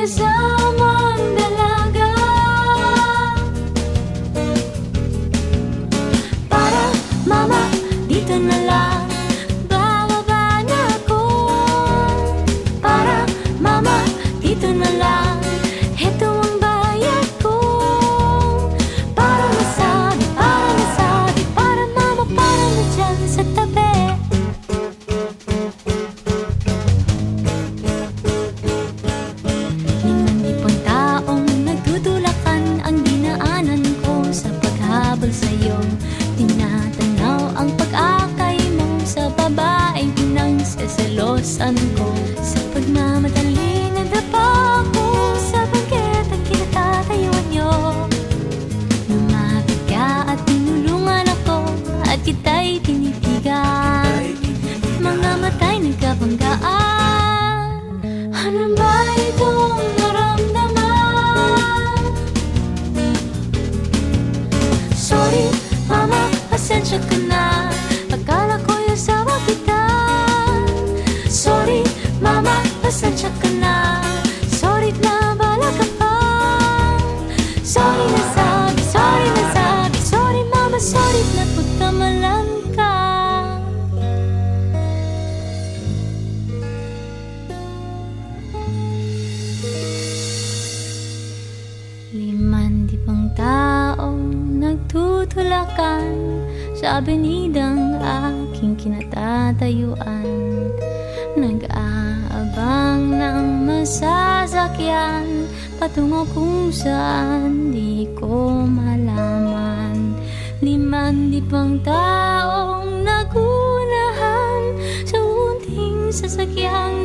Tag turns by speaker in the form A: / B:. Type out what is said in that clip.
A: kasamang dalaga. Para mama, dito na lang, bababa na ako. Para mama, dito na lang, heto ang bayad ko. Para masabi, para mama, para na dyan sa tabi. Limang-libong taong nagtutulakan ang dinaanan ko sa paghabol sa'yo. Tinatanaw ang pag-akay mo sa babaeng pinagsasalosan ko. Sa pagmamadali nadapa ko sa bangketang kinatatayuan niyo. Lumapit ka at tinulungan ako at kita'y tinitigan. Mga mata'y nagkabanggaan. Ano ba itong naramdaman? Sorry, mama, pasensya ka na. Akala ko yung sawa kita. Sorry, mama, pasensya ka na. Sorry na bala ka pa. Sorry na sabi, sorry mama, sorry na pagkamalan ka. Limang-libong taong nagtutulakan sa abenidang aking kinatatayuan. Nag-aabang ng masasakyan patungo kung saan di ko malaman. Limang-libong taong nagunahan sa unting sasakyang